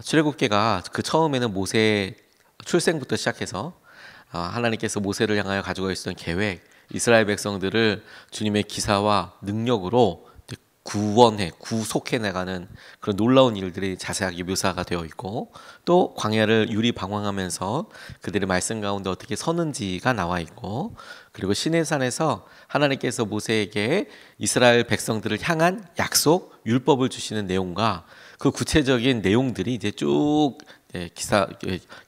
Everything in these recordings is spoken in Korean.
출애굽기가 그 처음에는 모세 출생부터 시작해서 하나님께서 모세를 향하여 가지고 있었던 계획, 이스라엘 백성들을 주님의 기사와 능력으로 구속해 나가는 그런 놀라운 일들이 자세하게 묘사가 되어 있고, 또 광야를 유리방황하면서 그들의 말씀 가운데 어떻게 서는지가 나와 있고, 그리고 시내산에서 하나님께서 모세에게 이스라엘 백성들을 향한 약속, 율법을 주시는 내용과 그 구체적인 내용들이 이제 쭉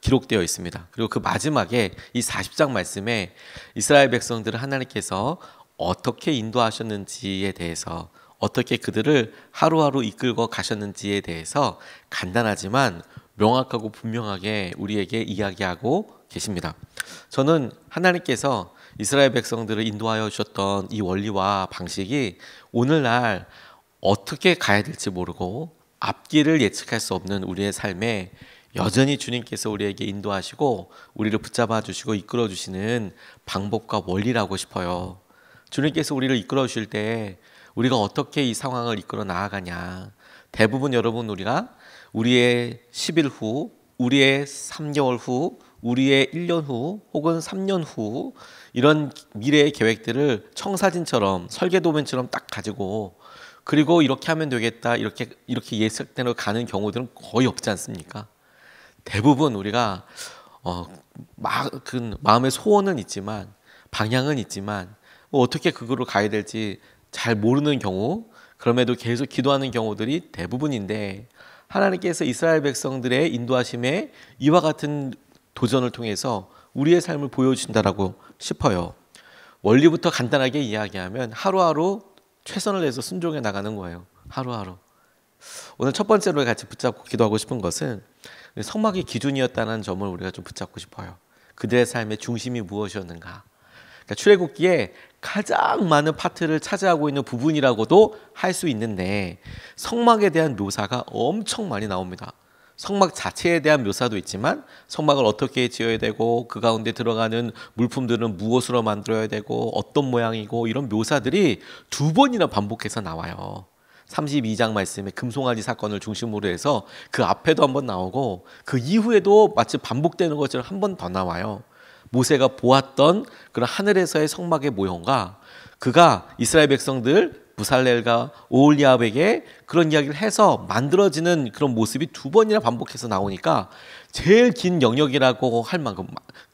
기록되어 있습니다. 그리고 그 마지막에 이 40장 말씀에 이스라엘 백성들을 하나님께서 어떻게 인도하셨는지에 대해서, 어떻게 그들을 하루하루 이끌고 가셨는지에 대해서 간단하지만 명확하고 분명하게 우리에게 이야기하고 계십니다. 저는 하나님께서 이스라엘 백성들을 인도하여 주셨던 이 원리와 방식이 오늘날 어떻게 가야 될지 모르고 앞길을 예측할 수 없는 우리의 삶에 여전히 주님께서 우리에게 인도하시고 우리를 붙잡아 주시고 이끌어 주시는 방법과 원리라고 싶어요. 주님께서 우리를 이끌어 주실 때 우리가 어떻게 이 상황을 이끌어 나아가냐, 대부분 여러분 우리가 우리의 10일 후, 우리의 3개월 후, 우리의 1년 후 혹은 3년 후 이런 미래의 계획들을 청사진처럼, 설계도면처럼 딱 가지고, 그리고 이렇게 하면 되겠다, 이렇게 예측대로 가는 경우들은 거의 없지 않습니까? 대부분 우리가 마음의 소원은 있지만, 방향은 있지만 어떻게 그거로 가야 될지 잘 모르는 경우, 그럼에도 계속 기도하는 경우들이 대부분인데, 하나님께서 이스라엘 백성들의 인도하심에 이와 같은 도전을 통해서 우리의 삶을 보여주신다라고 싶어요. 원리부터 간단하게 이야기하면 하루하루 최선을 다해서 순종해 나가는 거예요. 하루하루. 오늘 첫 번째로 같이 붙잡고 기도하고 싶은 것은 성막이 기준이었다는 점을 우리가 좀 붙잡고 싶어요. 그들의 삶의 중심이 무엇이었는가. 그러니까 출애굽기에 가장 많은 파트를 차지하고 있는 부분이라고도 할 수 있는데, 성막에 대한 묘사가 엄청 많이 나옵니다. 성막 자체에 대한 묘사도 있지만, 성막을 어떻게 지어야 되고 그 가운데 들어가는 물품들은 무엇으로 만들어야 되고 어떤 모양이고, 이런 묘사들이 2번이나 반복해서 나와요. 32장 말씀에 금송아지 사건을 중심으로 해서 그 앞에도 한번 나오고 그 이후에도 마치 반복되는 것처럼 한 번 더 나와요. 모세가 보았던 그런 하늘에서의 성막의 모형과 그가 이스라엘 백성들 부살렐과 오홀리압에게 그런 이야기를 해서 만들어지는 그런 모습이 2번이나 반복해서 나오니까 제일 긴 영역이라고 할 만큼,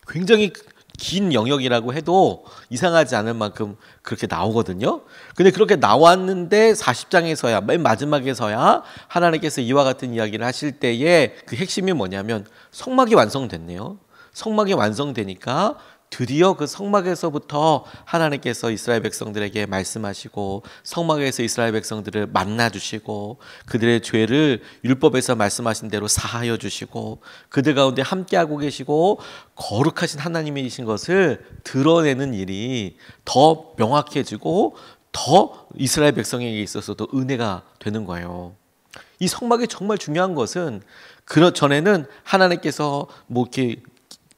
굉장히 긴 영역이라고 해도 이상하지 않을 만큼 그렇게 나오거든요. 근데 그렇게 나왔는데 40장에서야, 맨 마지막에서야 하나님께서 이와 같은 이야기를 하실 때의 그 핵심이 뭐냐면, 성막이 완성됐네요. 성막이 완성되니까 드디어 그 성막에서부터 하나님께서 이스라엘 백성들에게 말씀하시고, 성막에서 이스라엘 백성들을 만나주시고, 그들의 죄를 율법에서 말씀하신 대로 사하여 주시고, 그들 가운데 함께하고 계시고 거룩하신 하나님이신 것을 드러내는 일이 더 명확해지고 더 이스라엘 백성에게 있어서도 은혜가 되는 거예요. 이 성막이 정말 중요한 것은, 그 전에는 하나님께서 뭐 이렇게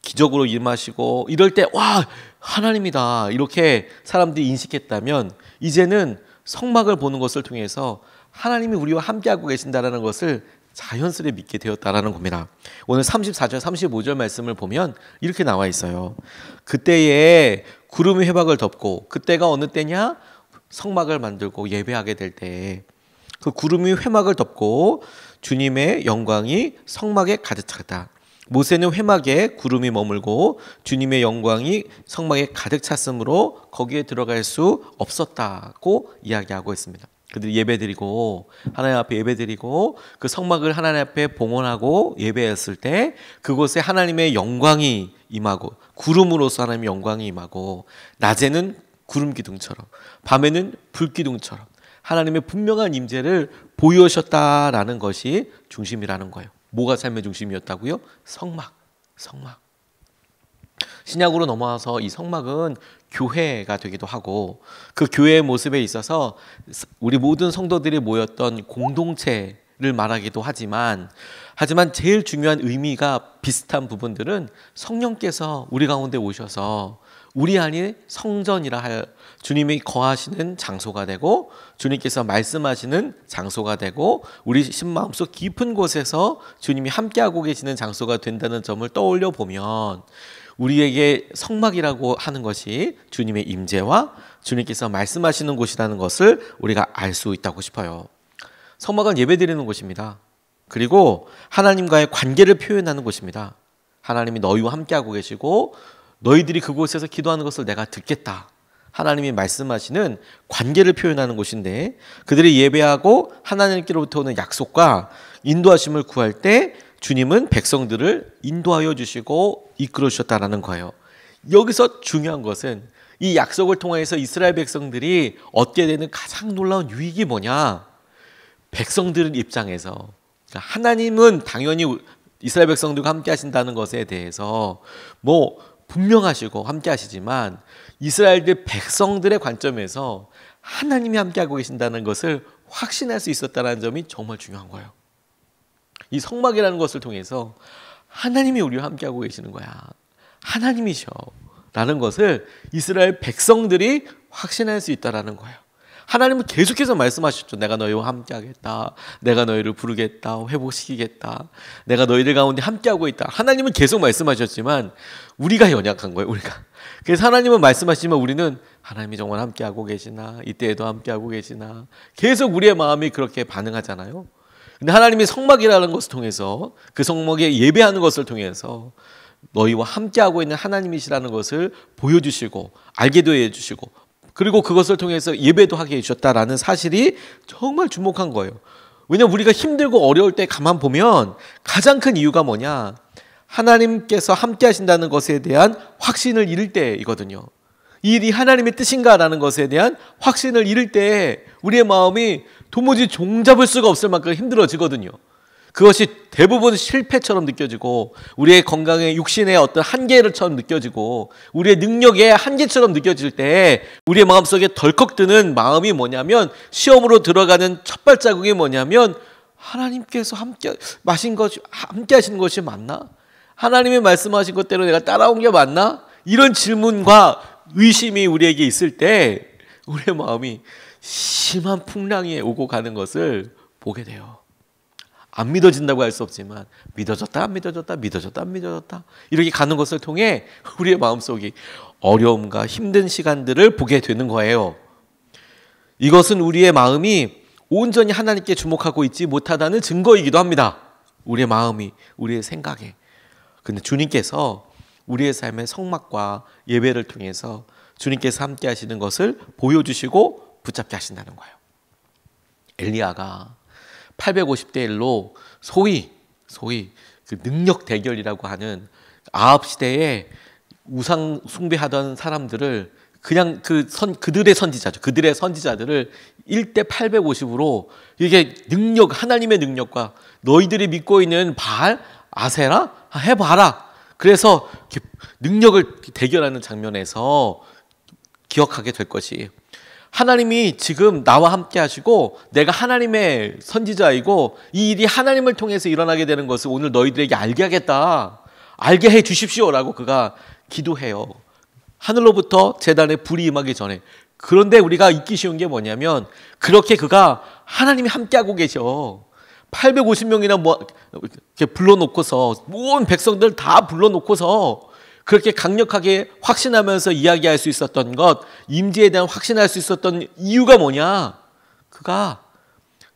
기적으로 임하시고 이럴 때 와, 하나님이다 이렇게 사람들이 인식했다면, 이제는 성막을 보는 것을 통해서 하나님이 우리와 함께하고 계신다는 것을 자연스레 믿게 되었다라는 겁니다. 오늘 34절 35절 말씀을 보면 이렇게 나와 있어요. 그때에 구름이 회막을 덮고, 그때가 어느 때냐? 성막을 만들고 예배하게 될 때 그 구름이 회막을 덮고 주님의 영광이 성막에 가득 찼다. 모세는 회막에 구름이 머물고 주님의 영광이 성막에 가득 찼으므로 거기에 들어갈 수 없었다고 이야기하고 있습니다. 그들이 예배드리고, 하나님 앞에 예배드리고 그 성막을 하나님 앞에 봉헌하고 예배했을 때 그곳에 하나님의 영광이 임하고, 구름으로서 하나님의 영광이 임하고, 낮에는 구름 기둥처럼 밤에는 불 기둥처럼 하나님의 분명한 임재를 보여주셨다라는 것이 중심이라는 거예요. 뭐가 삶의 중심이었다고요? 성막. 신약으로 넘어와서 이 성막은 교회가 되기도 하고, 그 교회의 모습에 있어서 우리 모든 성도들이 모였던 공동체를 말하기도 하지만 제일 중요한 의미가 비슷한 부분들은 성령께서 우리 가운데 오셔서 우리 안이 성전이라 할 주님이 거하시는 장소가 되고 주님께서 말씀하시는 장소가 되고 우리 마음속 깊은 곳에서 주님이 함께하고 계시는 장소가 된다는 점을 떠올려 보면 우리에게 성막이라고 하는 것이 주님의 임재와 주님께서 말씀하시는 곳이라는 것을 우리가 알 수 있다고 싶어요. 성막은 예배드리는 곳입니다. 그리고 하나님과의 관계를 표현하는 곳입니다. 하나님이 너희와 함께하고 계시고 너희들이 그곳에서 기도하는 것을 내가 듣겠다. 하나님이 말씀하시는 관계를 표현하는 곳인데 그들이 예배하고 하나님께로부터 오는 약속과 인도하심을 구할 때 주님은 백성들을 인도하여 주시고 이끌어 주셨다라는 거예요. 여기서 중요한 것은 이 약속을 통해서 이스라엘 백성들이 얻게 되는 가장 놀라운 유익이 뭐냐? 백성들 입장에서 하나님은 당연히 이스라엘 백성들과 함께 하신다는 것에 대해서 분명하시고 함께 하시지만 이스라엘들 백성들의 관점에서 하나님이 함께하고 계신다는 것을 확신할 수 있었다는 점이 정말 중요한 거예요. 이 성막이라는 것을 통해서 하나님이 우리와 함께하고 계시는 거야. 하나님이셔 라는 것을 이스라엘 백성들이 확신할 수 있다는 거예요. 하나님은 계속해서 말씀하셨죠. 내가 너희와 함께하겠다. 내가 너희를 부르겠다. 회복시키겠다. 내가 너희들 가운데 함께하고 있다. 하나님은 계속 말씀하셨지만 우리가 연약한 거예요. 그래서 하나님은 말씀하시지만 우리는 하나님이 정말 함께하고 계시나? 이때에도 함께하고 계시나? 계속 우리의 마음이 그렇게 반응하잖아요. 근데 하나님이 성막이라는 것을 통해서 그 성막에 예배하는 것을 통해서 너희와 함께하고 있는 하나님이시라는 것을 보여주시고 알게도 해주시고 그리고 그것을 통해서 예배도 하게 해주셨다라는 사실이 정말 주목한 거예요. 왜냐하면 우리가 힘들고 어려울 때 가만 보면 가장 큰 이유가 뭐냐? 하나님께서 함께 하신다는 것에 대한 확신을 잃을 때이거든요. 이 일이 하나님의 뜻인가라는 것에 대한 확신을 잃을 때 우리의 마음이 도무지 종잡을 수가 없을 만큼 힘들어지거든요. 그것이 대부분 실패처럼 느껴지고 우리의 건강의 육신의 어떤 한계처럼 느껴지고 우리의 능력의 한계처럼 느껴질 때 우리의 마음속에 덜컥 드는 마음이 뭐냐면 시험으로 들어가는 첫 발자국이 뭐냐면 하나님께서 함께 하시는 것이 맞나? 하나님이 말씀하신 것대로 내가 따라온 게 맞나? 이런 질문과 의심이 우리에게 있을 때 우리의 마음이 심한 풍랑이 오고 가는 것을 보게 돼요. 안 믿어진다고 할 수 없지만 믿어졌다 안 믿어졌다 믿어졌다 안 믿어졌다 이렇게 가는 것을 통해 우리의 마음속이 어려움과 힘든 시간들을 보게 되는 거예요. 이것은 우리의 마음이 온전히 하나님께 주목하고 있지 못하다는 증거이기도 합니다. 우리의 마음이 우리의 생각에. 근데 주님께서 우리의 삶의 성막과 예배를 통해서 주님께서 함께 하시는 것을 보여주시고 붙잡게 하신다는 거예요. 엘리야가 850대 1로 소위 그 능력 대결이라고 하는 아합 시대에 우상 숭배하던 사람들을 그냥 그들의 선지자들을 1대 850으로 이게 하나님의 능력과 너희들이 믿고 있는 바알, 아세라 해봐라. 그래서 능력을 대결하는 장면에서 기억하게 될 것이 하나님이 지금 나와 함께 하시고 내가 하나님의 선지자이고 이 일이 하나님을 통해서 일어나게 되는 것을 오늘 너희들에게 알게 하겠다. 알게 해 주십시오라고 그가 기도해요. 하늘로부터 제단에 불이 임하기 전에. 그런데 우리가 잊기 쉬운 게 뭐냐면 그렇게 그가 하나님이 함께하고 계셔. 850명이나 이렇게 불러놓고서 온 백성들 다 불러놓고서 그렇게 강력하게 확신하면서 이야기할 수 있었던 것, 임재에 대한 확신할 수 있었던 이유가 뭐냐? 그가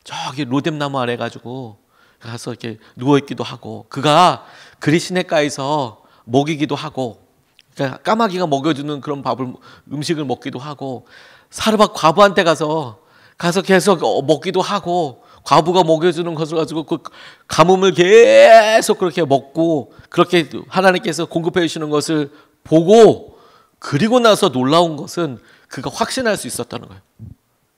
저기 로뎀나무 아래 가지고 가서 이렇게 누워있기도 하고 그가 그리시네가에서 먹이기도 하고 그러니까 까마귀가 먹여주는 그런 음식을 먹기도 하고 사르밧 과부한테 가서 계속 먹기도 하고 과부가 먹여주는 것을 가지고 그 가뭄을 계속 그렇게 먹고 그렇게 하나님께서 공급해 주시는 것을 보고 그리고 나서 놀라운 것은 그가 확신할 수 있었다는 거예요.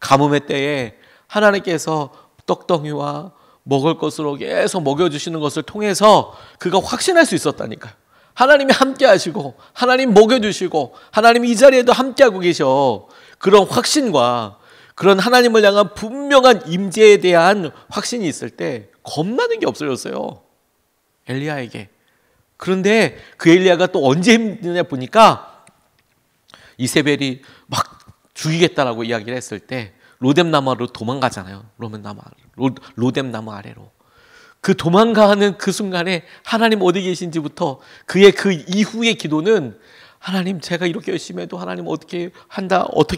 가뭄의 때에 하나님께서 떡덩이와 먹을 것으로 계속 먹여주시는 것을 통해서 그가 확신할 수 있었다니까요. 하나님이 함께 하시고 하나님 먹여주시고 하나님이 이 자리에도 함께하고 계셔. 그런 확신과 그런 하나님을 향한 분명한 임재에 대한 확신이 있을 때 겁나는 게 없어졌어요. 엘리야에게. 그런데 그 엘리야가 또 언제 힘드냐 보니까 이세벨이 막 죽이겠다라고 이야기를 했을 때 로뎀나무로 도망가잖아요. 로뎀나무 아래로. 그 도망가는 그 순간에 하나님 어디 계신지부터 그의 그 이후의 기도는 하나님 제가 이렇게 열심히 해도 하나님 어떻게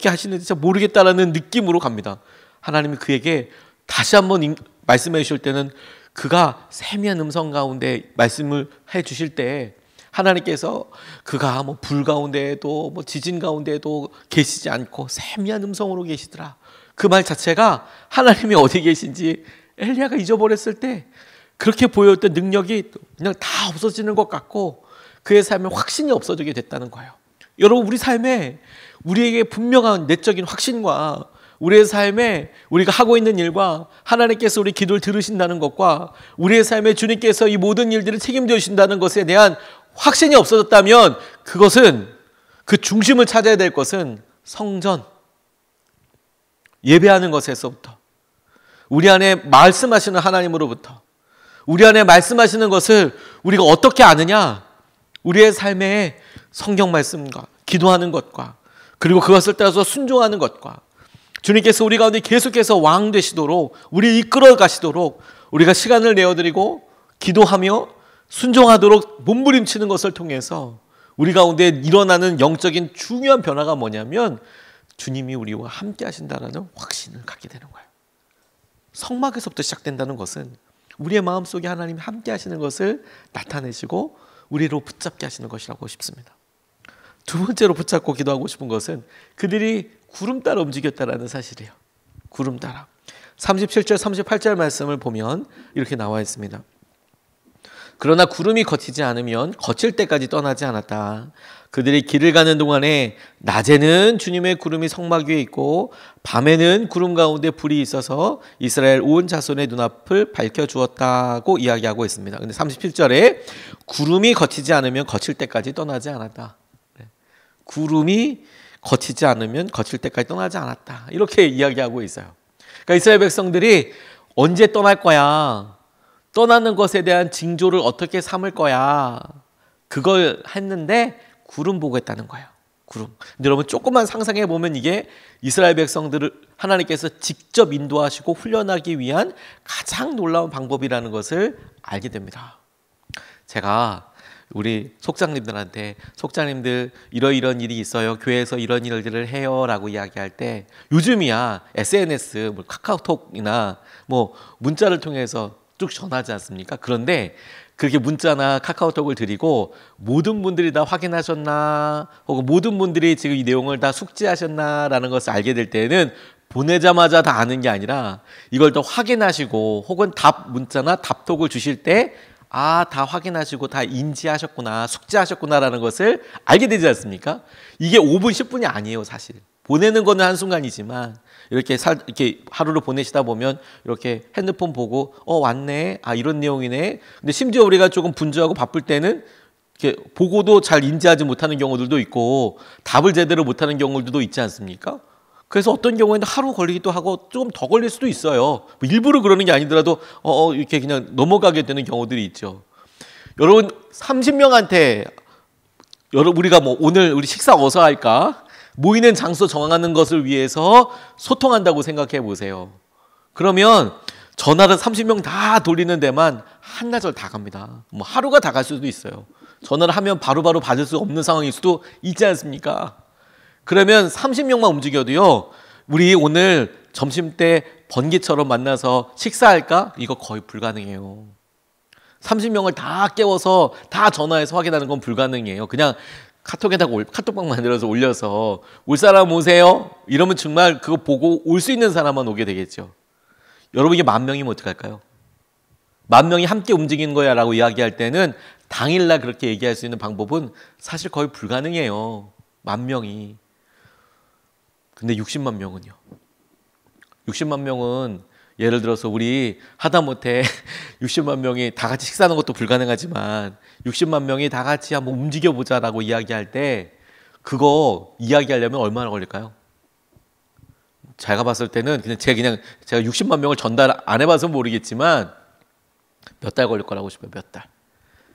하시는지 잘 모르겠다라는 느낌으로 갑니다. 하나님이 그에게 다시 한번 말씀해 주실 때는 그가 세미한 음성 가운데 말씀을 해 주실 때 하나님께서 그가 뭐 불 가운데에도 뭐 지진 가운데에도 계시지 않고 세미한 음성으로 계시더라. 그 말 자체가 하나님이 어디 계신지 엘리야가 잊어버렸을 때 그렇게 보였던 능력이 그냥 다 없어지는 것 같고 그의 삶에 확신이 없어지게 됐다는 거예요. 여러분 우리 삶에 우리에게 분명한 내적인 확신과 우리의 삶에 우리가 하고 있는 일과 하나님께서 우리 기도를 들으신다는 것과 우리의 삶에 주님께서 이 모든 일들을 책임져 주신다는 것에 대한 확신이 없어졌다면 그것은 그 중심을 찾아야 될 것은 성전, 예배하는 것에서부터 우리 안에 말씀하시는 하나님으로부터 우리 안에 말씀하시는 것을 우리가 어떻게 아느냐? 우리의 삶에 성경 말씀과 기도하는 것과 그리고 그것을 따라서 순종하는 것과 주님께서 우리 가운데 계속해서 왕 되시도록 우리 이끌어 가시도록 우리가 시간을 내어드리고 기도하며 순종하도록 몸부림치는 것을 통해서 우리 가운데 일어나는 영적인 중요한 변화가 뭐냐면 주님이 우리와 함께 하신다라는 확신을 갖게 되는 거예요. 성막에서부터 시작된다는 것은 우리의 마음속에 하나님이 함께 하시는 것을 나타내시고 우리로 붙잡게 하시는 것이라고 싶습니다. 두 번째로 붙잡고 기도하고 싶은 것은 그들이 구름 따라 움직였다라는 사실이에요. 구름 따라. 37절 38절 말씀을 보면 이렇게 나와 있습니다. 그러나 구름이 걷히지 않으면 거칠 때까지 떠나지 않았다. 그들이 길을 가는 동안에 낮에는 주님의 구름이 성막 위에 있고 밤에는 구름 가운데 불이 있어서 이스라엘 온 자손의 눈앞을 밝혀주었다고 이야기하고 있습니다. 근데 37절에 구름이 걷히지 않으면 거칠 때까지 떠나지 않았다. 구름이 걷히지 않으면 거칠 때까지 떠나지 않았다. 이렇게 이야기하고 있어요. 그러니까 이스라엘 백성들이 언제 떠날 거야? 떠나는 것에 대한 징조를 어떻게 삼을 거야? 그걸 했는데 구름 보고 했다는 거예요. 구름. 근데 여러분 조금만 상상해 보면 이게 이스라엘 백성들을 하나님께서 직접 인도하시고 훈련하기 위한 가장 놀라운 방법이라는 것을 알게 됩니다. 제가 우리 속장님들한테 속장님들 이런 일이 있어요. 교회에서 이런 일들을 해요. 라고 이야기할 때 요즘이야 SNS, 뭐 카카오톡이나 뭐 문자를 통해서 쭉 전하지 않습니까? 그런데 그렇게 문자나 카카오톡을 드리고 모든 분들이 다 확인하셨나 혹은 모든 분들이 지금 이 내용을 다 숙지하셨나라는 것을 알게 될 때는 보내자마자 다 아는 게 아니라 이걸 더 확인하시고 혹은 답 문자나 답톡을 주실 때 다 확인하시고 다 인지하셨구나 숙지하셨구나라는 것을 알게 되지 않습니까? 이게 5분 10분이 아니에요. 사실 보내는 거는 한순간이지만 이렇게 하루를 보내시다 보면 이렇게 핸드폰 보고 왔네 이런 내용이네. 근데 심지어 우리가 조금 분주하고 바쁠 때는 이렇게 보고도 잘 인지하지 못하는 경우들도 있고 답을 제대로 못하는 경우들도 있지 않습니까? 그래서 어떤 경우에는 하루 걸리기도 하고 조금 더 걸릴 수도 있어요. 뭐 일부러 그러는 게 아니더라도 이렇게 그냥 넘어가게 되는 경우들이 있죠. 여러분 30명한테 우리가 뭐 오늘 우리 식사 어디서 할까? 모이는 장소 정하는 것을 위해서 소통한다고 생각해 보세요. 그러면 전화를 30명 다 돌리는 데만 한나절 다 갑니다. 뭐 하루가 다 갈 수도 있어요. 전화를 하면 바로바로 받을 수 없는 상황일 수도 있지 않습니까? 그러면 30명만 움직여도요. 우리 오늘 점심때 번개처럼 만나서 식사할까? 이거 거의 불가능해요. 30명을 다 깨워서 다 전화해서 확인하는 건 불가능해요. 그냥 카톡에다가 카톡방 만들어서 올려서 올 사람 오세요. 이러면 정말 그거 보고 올 수 있는 사람만 오게 되겠죠. 여러분 이게 10,000명이면 어떡할까요? 10,000명이 함께 움직이는 거야 라고 이야기할 때는 당일날 그렇게 얘기할 수 있는 방법은 사실 거의 불가능해요. 10,000명이. 근데 60만 명은요. 60만 명은 예를 들어서 우리 하다못해 60만 명이 다 같이 식사하는 것도 불가능하지만 60만 명이 다 같이 한번 움직여보자라고 이야기할 때 그거 이야기하려면 얼마나 걸릴까요? 제가 봤을 때는 제가 60만 명을 전달 안 해봐서 모르겠지만 몇 달 걸릴 거라고 싶어요. 몇 달.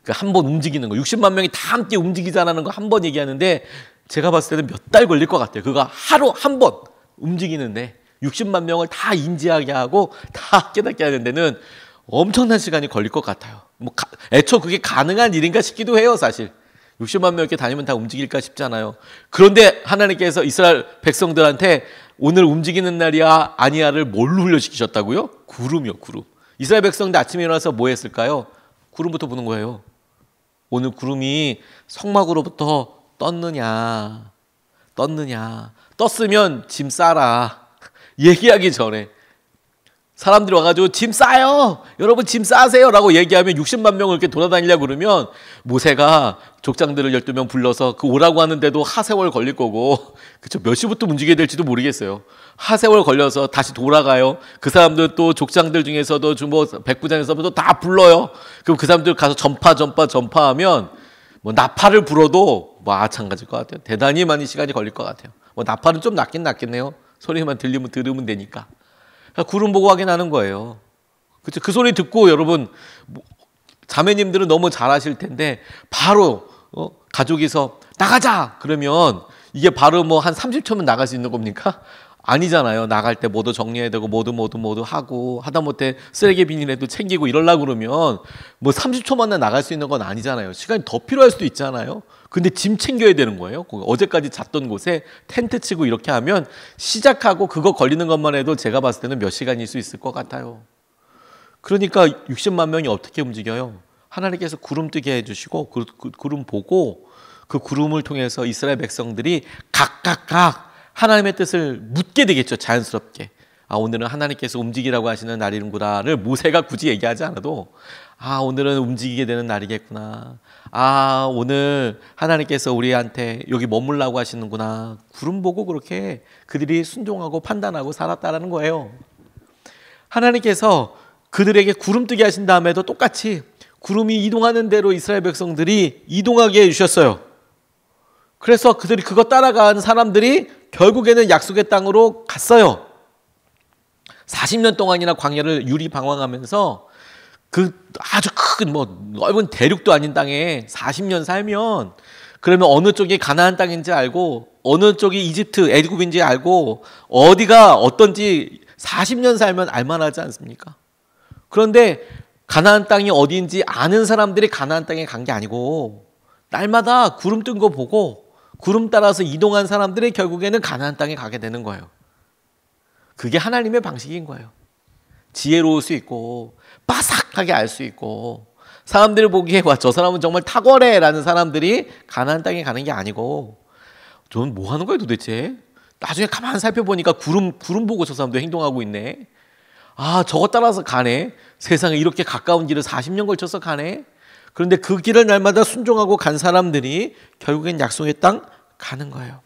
한 번 움직이는 거. 60만 명이 다 함께 움직이자라는 거 한 번 얘기하는데 제가 봤을 때는 몇 달 걸릴 것 같아요. 그거 하루 한 번 움직이는데 60만 명을 다 인지하게 하고 다 깨닫게 하는 데는 엄청난 시간이 걸릴 것 같아요. 애초 그게 가능한 일인가 싶기도 해요, 사실. 60만 명 이렇게 다니면 다 움직일까 싶잖아요. 그런데 하나님께서 이스라엘 백성들한테 오늘 움직이는 날이야 아니야를 뭘로 훈련시키셨다고요? 구름이요, 구름. 이스라엘 백성들 아침에 일어나서 뭐 했을까요? 구름부터 보는 거예요. 오늘 구름이 성막으로부터 떴느냐, 떴으면 짐 싸라. 얘기하기 전에 사람들이 와가지고 짐 싸요, 여러분 짐 싸세요 라고 얘기하면 60만 명을 이렇게 돌아다니려고 그러면 모세가 족장들을 12명 불러서 그 오라고 하는데도 하세월 걸릴 거고, 그쵸, 몇 시부터 움직여야 될지도 모르겠어요. 하세월 걸려서 다시 돌아가요. 그 사람들 또 족장들 중에서도 뭐 백부장에서도 다 불러요. 그럼 그 사람들 가서 전파하면 뭐 나팔을 불어도 뭐 마찬가지일 것 같아요. 대단히 많은 시간이 걸릴 것 같아요. 뭐 나팔은 좀 낫겠네요. 소리만 들으면 되니까. 구름 보고 확인하는 거예요. 그렇죠? 그 소리 듣고 여러분 자매님들은 너무 잘 아실 텐데 바로 가족이서 나가자 그러면 이게 바로 뭐 한 30초면 나갈 수 있는 겁니까? 아니잖아요. 나갈 때 모두 정리해야 되고 모두 하고 하다못해 쓰레기 비닐에도 챙기고 이러려고 그러면 뭐 30초 만에 나갈 수 있는 건 아니잖아요. 시간이 더 필요할 수도 있잖아요. 근데 짐 챙겨야 되는 거예요. 어제까지 잤던 곳에 텐트 치고 이렇게 하면 시작하고 그거 걸리는 것만 해도 제가 봤을 때는 몇 시간일 수 있을 것 같아요. 그러니까 60만 명이 어떻게 움직여요? 하나님께서 구름 뜨게 해주시고 그 구름 보고 그 구름을 통해서 이스라엘 백성들이 각각 하나님의 뜻을 묻게 되겠죠. 자연스럽게. 아, 오늘은 하나님께서 움직이라고 하시는 날이구나를 모세가 굳이 얘기하지 않아도 아, 오늘은 움직이게 되는 날이겠구나. 아, 오늘 하나님께서 우리한테 여기 머물라고 하시는구나. 구름 보고 그렇게 그들이 순종하고 판단하고 살았다라는 거예요. 하나님께서 그들에게 구름 뜨게 하신 다음에도 똑같이 구름이 이동하는 대로 이스라엘 백성들이 이동하게 해주셨어요. 그래서 그들이 그거 따라간 사람들이 결국에는 약속의 땅으로 갔어요. 40년 동안이나 광야를 유리방황하면서 그 아주 큰 넓은 대륙도 아닌 땅에 40년 살면 그러면 어느 쪽이 가나안 땅인지 알고 어느 쪽이 이집트 애굽인지 알고 어디가 어떤지 40년 살면 알만하지 않습니까? 그런데 가나안 땅이 어디인지 아는 사람들이 가나안 땅에 간 게 아니고 날마다 구름 뜬 거 보고 구름 따라서 이동한 사람들이 결국에는 가나안 땅에 가게 되는 거예요. 그게 하나님의 방식인 거예요. 지혜로울 수 있고 빠삭하게 알 수 있고 사람들이 보기에 와, 저 사람은 정말 탁월해 라는 사람들이 가나안 땅에 가는 게 아니고 저는 뭐 하는 거예요 도대체? 나중에 가만 살펴보니까 구름 보고 저 사람도 행동하고 있네. 아, 저거 따라서 가네. 세상에 이렇게 가까운 길을 40년 걸쳐서 가네. 그런데 그 길을 날마다 순종하고 간 사람들이 결국엔 약속의 땅 가는 거예요.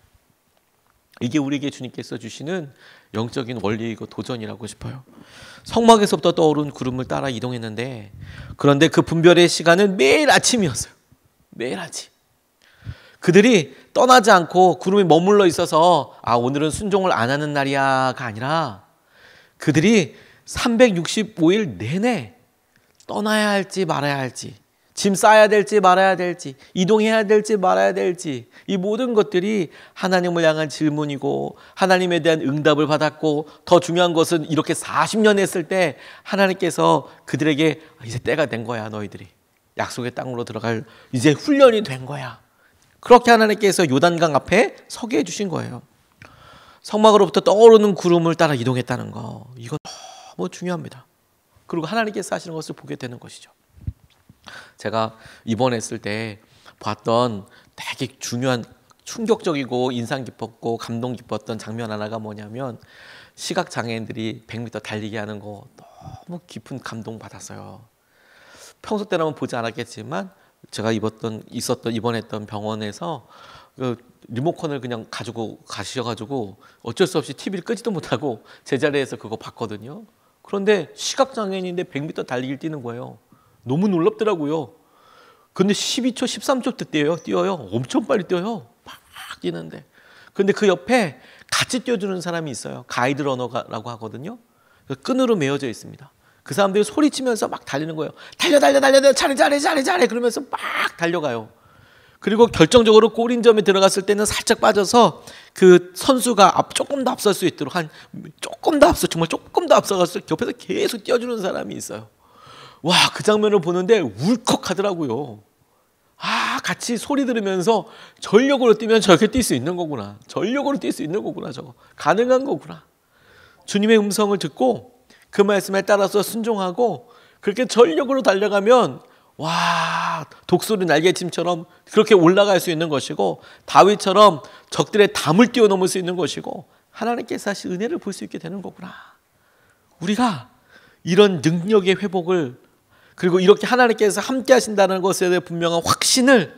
이게 우리에게 주님께서 주시는 영적인 원리이고 도전이라고 싶어요. 성막에서부터 떠오른 구름을 따라 이동했는데 그런데 그 분별의 시간은 매일 아침이었어요. 매일 아침. 그들이 떠나지 않고 구름이 머물러 있어서 아, 오늘은 순종을 안 하는 날이야가 아니라 그들이 365일 내내 떠나야 할지 말아야 할지, 짐 싸야 될지 말아야 될지, 이동해야 될지 말아야 될지, 이 모든 것들이 하나님을 향한 질문이고 하나님에 대한 응답을 받았고 더 중요한 것은 이렇게 40년 했을 때 하나님께서 그들에게 이제 때가 된 거야. 너희들이 약속의 땅으로 들어갈 이제 훈련이 된 거야. 그렇게 하나님께서 요단강 앞에 서게 해주신 거예요. 성막으로부터 떠오르는 구름을 따라 이동했다는 거, 이건 너무 중요합니다. 그리고 하나님께서 하시는 것을 보게 되는 것이죠. 제가 입원했을 때 봤던 되게 중요한 충격적이고 인상 깊었고 감동 깊었던 장면 하나가 뭐냐면 시각장애인들이 100m 달리기 하는 거 너무 깊은 감동 받았어요. 평소 때라면 보지 않았겠지만 제가 입원했던 병원에서 그 리모컨을 그냥 가지고 가셔가지고 어쩔 수 없이 TV를 끄지도 못하고 제 자리에서 그거 봤거든요. 그런데 시각장애인인데 100m 달리기를 뛰는 거예요. 너무 놀랍더라고요. 근데 12초, 13초 때 뛰어요. 엄청 빨리 뛰어요. 막 뛰는데. 근데 그 옆에 같이 뛰어주는 사람이 있어요. 가이드 러너라고 하거든요. 끈으로 메어져 있습니다. 그 사람들이 소리치면서 막 달리는 거예요. 달려, 잘해 그러면서 막 달려가요. 그리고 결정적으로 골인점에 들어갔을 때는 살짝 빠져서 그 선수가 조금 더 앞설 수 있도록 정말 조금 더 앞서가서 옆에서 계속 뛰어주는 사람이 있어요. 와, 그 장면을 보는데 울컥하더라고요. 같이 소리 들으면서 전력으로 뛰면 저렇게 뛸 수 있는 거구나. 전력으로 뛸 수 있는 거구나. 저거 가능한 거구나. 주님의 음성을 듣고 그 말씀에 따라서 순종하고 그렇게 전력으로 달려가면 독수리 날개침처럼 그렇게 올라갈 수 있는 것이고, 다윗처럼 적들의 담을 뛰어넘을 수 있는 것이고, 하나님께서 사실 은혜를 볼 수 있게 되는 거구나. 우리가 이런 능력의 회복을, 그리고 이렇게 하나님께서 함께 하신다는 것에 대해 분명한 확신을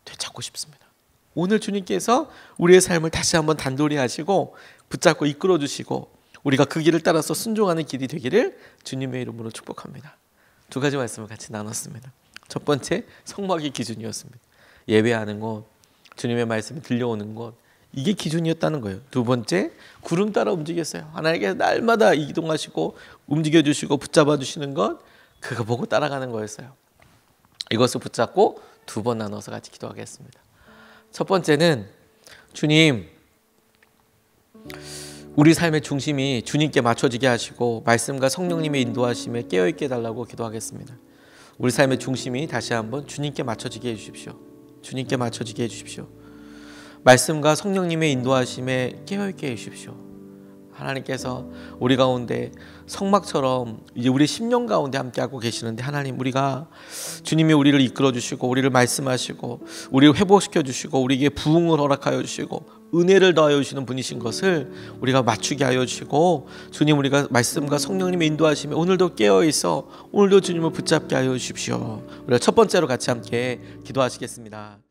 되찾고 싶습니다. 오늘 주님께서 우리의 삶을 다시 한번 단돌이 하시고 붙잡고 이끌어 주시고 우리가 그 길을 따라서 순종하는 길이 되기를 주님의 이름으로 축복합니다. 두 가지 말씀을 같이 나눴습니다. 첫 번째, 성막이 기준이었습니다. 예배하는 것, 주님의 말씀이 들려오는 것, 이게 기준이었다는 거예요. 두 번째, 구름 따라 움직였어요. 하나님께서 날마다 이동하시고 움직여주시고 붙잡아주시는 것, 그거 보고 따라가는 거였어요. 이것을 붙잡고 두 번 나눠서 같이 기도하겠습니다. 첫 번째는, 주님, 우리 삶의 중심이 주님께 맞춰지게 하시고 말씀과 성령님의 인도하심에 깨어있게 해달라고 기도하겠습니다. 우리 삶의 중심이 다시 한번 주님께 맞춰지게 해주십시오. 주님께 맞춰지게 해주십시오. 말씀과 성령님의 인도하심에 깨어있게 해주십시오. 하나님께서 우리 가운데 성막처럼 이제 우리 심령 가운데 함께하고 계시는데, 하나님, 우리가 주님이 우리를 이끌어 주시고 우리를 말씀하시고 우리를 회복시켜 주시고 우리에게 부흥을 허락하여 주시고 은혜를 더하여 주시는 분이신 것을 우리가 맞추게 하여 주시고, 주님, 우리가 말씀과 성령님의 인도하심에 오늘도 깨어있어 오늘도 주님을 붙잡게 하여 주십시오. 우리가 첫 번째로 같이 함께 기도하시겠습니다.